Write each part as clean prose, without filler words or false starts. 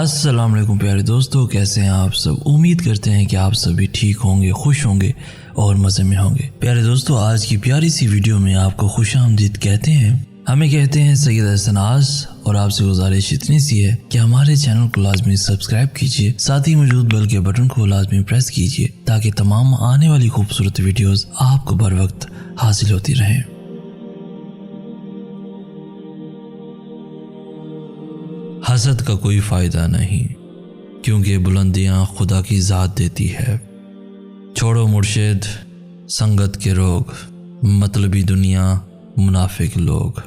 अस्सलाम वालेकुम प्यारे दोस्तों, कैसे हैं आप सब। उम्मीद करते हैं कि आप सभी ठीक होंगे, खुश होंगे और मज़े में होंगे। प्यारे दोस्तों, आज की प्यारी सी वीडियो में आपको खुशामदीद कहते हैं। हमें कहते हैं सैयद हसनाज, और आपसे गुजारिश इतनी सी है कि हमारे चैनल को लाजमी सब्सक्राइब कीजिए, साथ ही मौजूद बेल के बटन को लाजमी प्रेस कीजिए ताकि तमाम आने वाली खूबसूरत वीडियोस आपको बर वक्त हासिल होती रहें। हसद का कोई फ़ायदा नहीं, क्योंकि बुलंदियाँ खुदा की ज़ात देती है। छोड़ो मुर्शिद, संगत के रोग, मतलबी दुनिया, मुनाफिक लोग।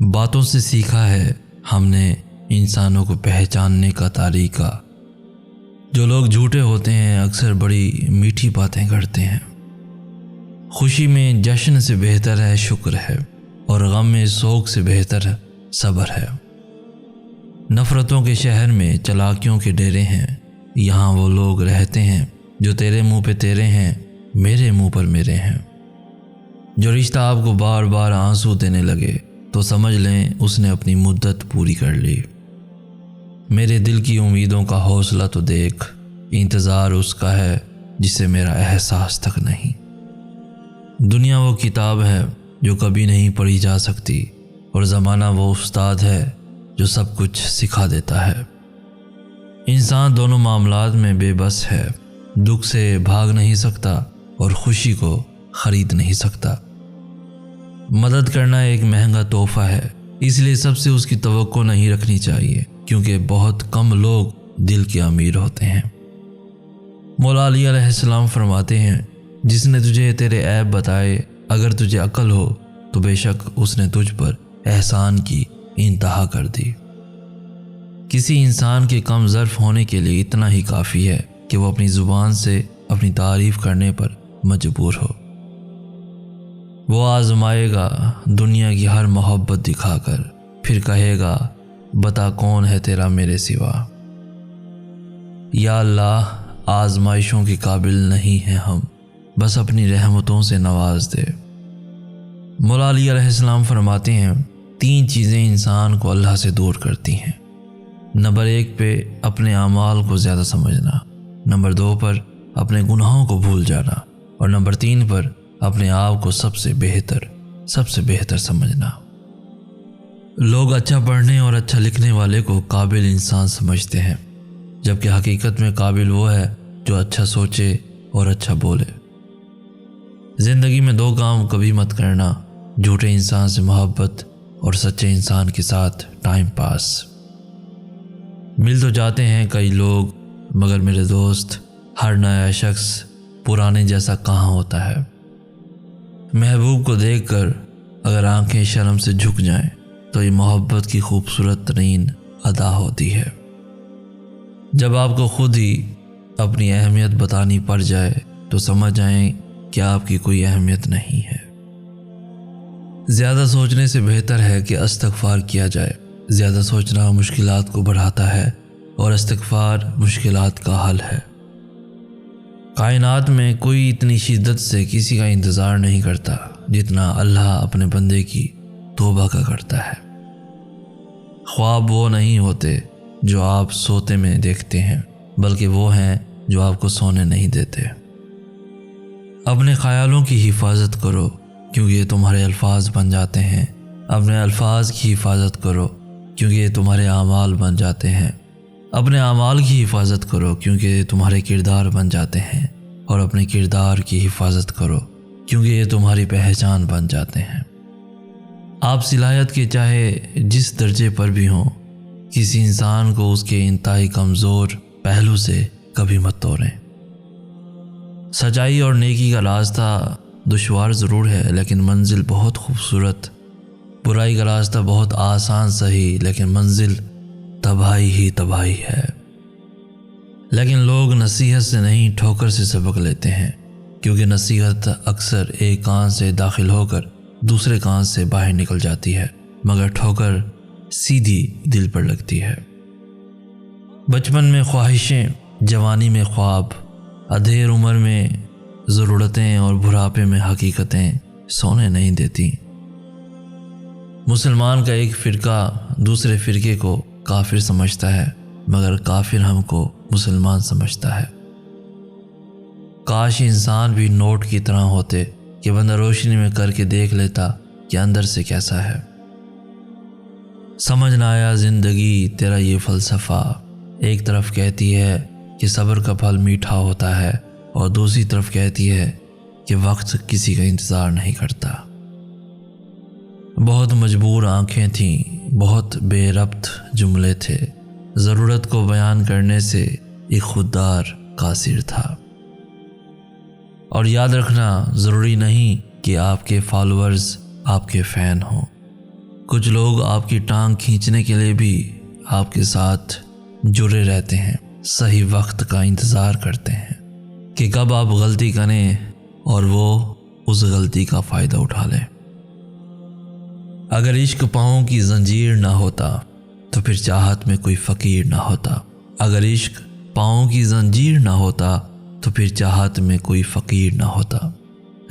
बातों से सीखा है हमने इंसानों को पहचानने का तरीका। जो लोग झूठे होते हैं अक्सर बड़ी मीठी बातें करते हैं। खुशी में जश्न से बेहतर है शुक्र है, और गम में सोग से बेहतर है सब्र है। नफ़रतों के शहर में चालाकियों के डेरे हैं। यहाँ वो लोग रहते हैं जो तेरे मुंह पे तेरे हैं, मेरे मुंह पर मेरे हैं। जो रिश्ता आपको बार बार आंसू देने लगे तो समझ लें उसने अपनी मुद्दत पूरी कर ली। मेरे दिल की उम्मीदों का हौसला तो देख, इंतज़ार उसका है जिसे मेरा एहसास तक नहीं। दुनिया वो किताब है जो कभी नहीं पढ़ी जा सकती, और ज़माना वो उस्ताद है जो सब कुछ सिखा देता है। इंसान दोनों मामलात में बेबस है, दुख से भाग नहीं सकता और खुशी को ख़रीद नहीं सकता। मदद करना एक महंगा तोहफ़ा है, इसलिए सबसे उसकी तवक्को नहीं रखनी चाहिए, क्योंकि बहुत कम लोग दिल के अमीर होते हैं। मौला अली अलैहिस्सलाम फरमाते हैं, जिसने तुझे तेरे ऐब बताए, अगर तुझे अक्ल हो तो बेशक उसने तुझ पर एहसान की इंतहा कर दी। किसी इंसान के कम ज़र्फ़ होने के लिए इतना ही काफ़ी है कि वो अपनी ज़ुबान से अपनी तारीफ़ करने पर मजबूर हो। वो आज़माएगा दुनिया की हर मोहब्बत दिखाकर, फिर कहेगा बता कौन है तेरा मेरे सिवा। या अल्लाह, आज़माइशों के काबिल नहीं हैं हम, बस अपनी रहमतों से नवाज दे। मौला अली अलैहिस्सलाम फरमाते हैं, 3 चीज़ें इंसान को अल्लाह से दूर करती हैं। नंबर 1 पे अपने अमाल को ज़्यादा समझना, नंबर 2 पर अपने गुनाहों को भूल जाना, और नंबर 3 पर अपने आप को सबसे बेहतर समझना। लोग अच्छा पढ़ने और अच्छा लिखने वाले को काबिल इंसान समझते हैं, जबकि हकीकत में काबिल वो है जो अच्छा सोचे और अच्छा बोले। ज़िंदगी में 2 काम कभी मत करना, झूठे इंसान से मोहब्बत और सच्चे इंसान के साथ टाइम पास। मिल तो जाते हैं कई लोग, मगर मेरे दोस्त, हर नया शख्स पुराने जैसा कहाँ होता है। महबूब को देखकर अगर आंखें शर्म से झुक जाएं, तो ये मोहब्बत की खूबसूरत तरीन अदा होती है। जब आपको खुद ही अपनी अहमियत बतानी पड़ जाए तो समझ जाएं कि आपकी कोई अहमियत नहीं है। ज़्यादा सोचने से बेहतर है कि इस्तिग़फ़ार किया जाए। ज़्यादा सोचना मुश्किलात को बढ़ाता है, और इस्तिग़फ़ार मुश्किलात का हल है। कायनात में कोई इतनी शिद्दत से किसी का इंतज़ार नहीं करता जितना अल्लाह अपने बंदे की तौबा का करता है। ख्वाब वो नहीं होते जो आप सोते में देखते हैं, बल्कि वो हैं जो आपको सोने नहीं देते। अपने ख़यालों की हिफाजत करो, क्योंकि ये तुम्हारे अल्फाज बन जाते हैं। अपने अल्फाज की हिफाजत करो, क्योंकि ये तुम्हारे आमाल बन जाते हैं। अपने आमाल की हिफाजत करो, क्योंकि ये तुम्हारे किरदार बन जाते हैं। और अपने किरदार की हिफाजत करो, क्योंकि ये तुम्हारी पहचान बन जाते हैं। आप सलाहियत के चाहे जिस दर्जे पर भी हों, किसी इंसान को उसके इंतहाई कमज़ोर पहलू से कभी मत तोड़ें। सच्चाई और नेकी का रास्ता दुश्वार ज़रूर है, लेकिन मंजिल बहुत खूबसूरत। बुराई का रास्ता बहुत आसान सही, लेकिन मंजिल तबाही ही तबाही है। लेकिन लोग नसीहत से नहीं ठोकर से सबक लेते हैं, क्योंकि नसीहत अक्सर एक कान से दाखिल होकर दूसरे कान से बाहर निकल जाती है, मगर ठोकर सीधी दिल पर लगती है। बचपन में ख्वाहिशें, जवानी में ख्वाब, अधेड़ उम्र में ज़रूरतें और बुढ़ापे में हकीकतें सोने नहीं देती। मुसलमान का एक फ़िरका दूसरे फ़िरके को کافر سمجھتا ہے مگر کافر ہم کو مسلمان سمجھتا ہے۔ کاش انسان بھی نوٹ کی طرح ہوتے کہ بندہ روشنی میں کر کے دیکھ لیتا کہ اندر سے کیسا ہے۔ سمجھ نہ آیا زندگی تیرا یہ فلسفہ، ایک طرف کہتی ہے کہ صبر کا پھل میٹھا ہوتا ہے اور دوسری طرف کہتی ہے کہ وقت کسی کا انتظار نہیں کرتا۔ بہت مجبور آنکھیں تھیں، بہت بے ربط جملے تھے، ضرورت کو بیان کرنے سے ایک خوددار قاصر تھا۔ اور یاد رکھنا ضروری نہیں کہ آپ کے فالوورز آپ کے فین ہوں، کچھ لوگ آپ کی ٹانگ کھینچنے کے لیے بھی آپ کے ساتھ جڑے رہتے ہیں، صحیح وقت کا انتظار کرتے ہیں کہ کب آپ غلطی کریں اور وہ اس غلطی کا فائدہ اٹھا لیں۔ اگر عشق پاؤں کی زنجیر نہ ہوتا تو پھر چاہت میں کوئی فقیر نہ ہوتا، اگر عشق پاؤں کی زنجیر نہ ہوتا تو پھر چاہت میں کوئی فقیر نہ ہوتا۔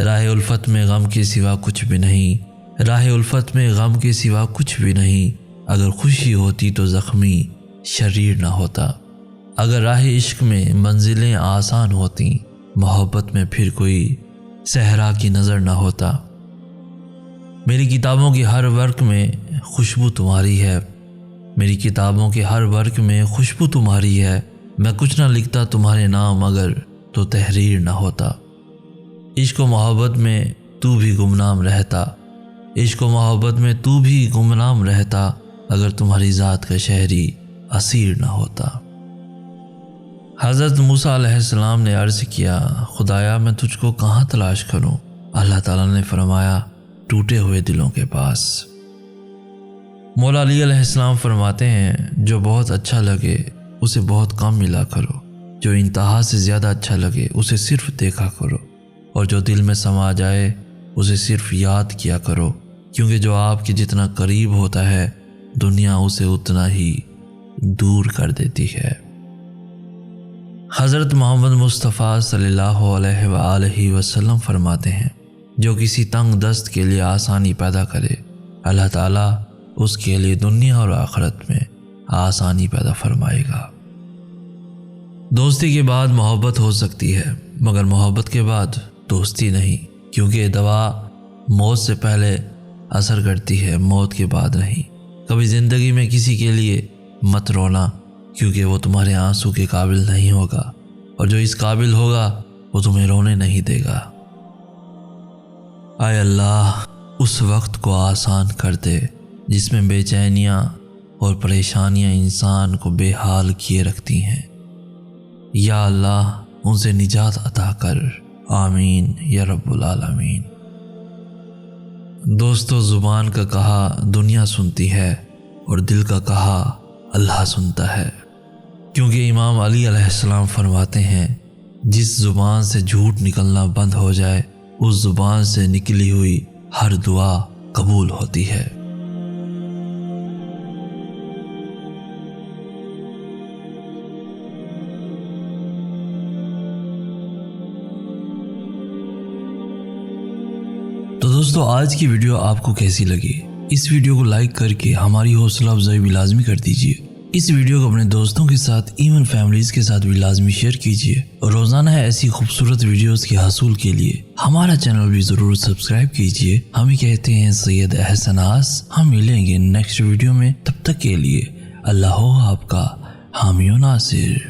راہ الفت میں غم کے سوا کچھ بھی نہیں، راہ الفت میں غم کے سوا کچھ بھی نہیں، اگر خوشی ہوتی تو زخمی شریر نہ ہوتا، اگر راہ عشق میں منزلیں آسان ہوتی، محبت میں پھر کوئی صحرا کی نظر نہ ہوتا۔ میری کتابوں کے ہر ورق میں خوشبو تمہاری ہے، میری کتابوں کے ہر ورق میں خوشبو تمہاری ہے، میں کچھ نہ لکھتا تمہارے نام اگر تو تحریر نہ ہوتا۔ عشق و محبت میں تو بھی گمنام رہتا، عشق و محبت میں تو بھی گمنام رہتا، اگر تمہاری ذات کا شہری اسیر نہ ہوتا۔ حضرت موسیٰ علیہ السلام نے عرض کیا، خدایا میں تجھ کو کہاں تلاش کروں؟ اللہ تعالیٰ نے فرمایا، ٹوٹے ہوئے دلوں کے پاس۔ مولا علی علیہ السلام فرماتے ہیں، جو بہت اچھا لگے اسے بہت کم ملا کرو، جو انتہا سے زیادہ اچھا لگے اسے صرف دیکھا کرو، اور جو دل میں سما جائے اسے صرف یاد کیا کرو، کیونکہ جو آپ کے جتنا قریب ہوتا ہے دنیا اسے اتنا ہی دور کر دیتی ہے۔ حضرت محمد مصطفیٰ صلی اللہ علیہ وآلہ وسلم فرماتے ہیں، جو کسی تنگ دست کے لیے آسانی پیدا کرے اللہ تعالیٰ اس کے لیے دنیا اور آخرت میں آسانی پیدا فرمائے گا۔ دوستی کے بعد محبت ہو سکتی ہے مگر محبت کے بعد دوستی نہیں، کیونکہ دوا موت سے پہلے اثر کرتی ہے، موت کے بعد نہیں۔ کبھی زندگی میں کسی کے لیے مت رونا، کیونکہ وہ تمہارے آنسو کے قابل نہیں ہوگا، اور جو اس قابل ہوگا وہ تمہیں رونے نہیں دے گا۔ اے اللہ اس وقت کو آسان کر دے جس میں بے چینیاں اور پریشانیاں انسان کو بے حال کیے رکھتی ہیں، یا اللہ ان سے نجات عطا کر، آمین یا رب العالمین۔ دوستو، زبان کا کہا دنیا سنتی ہے اور دل کا کہا اللہ سنتا ہے، کیونکہ امام علی علیہ السلام فرماتے ہیں، جس زبان سے جھوٹ نکلنا بند ہو جائے اس زبان سے نکلی ہوئی ہر دعا قبول ہوتی ہے۔ تو دوستو، آج کی ویڈیو آپ کو کیسی لگی؟ اس ویڈیو کو لائک کر کے ہماری حوصلہ افزائی بھی لازمی کر دیجیے۔ اس ویڈیو کو اپنے دوستوں کے ساتھ ایون فیملیز کے ساتھ بھی لازمی شیئر کیجیے، اور روزانہ ایسی خوبصورت ویڈیوز کے حصول کے لیے ہمارا چینل بھی ضرور سبسکرائب کیجیے۔ ہمیں کہتے ہیں سید احسن آس، ہم ملیں گے نیکسٹ ویڈیو میں، تب تک کے لیے اللہ ہو آپ کا حامی و ناصر۔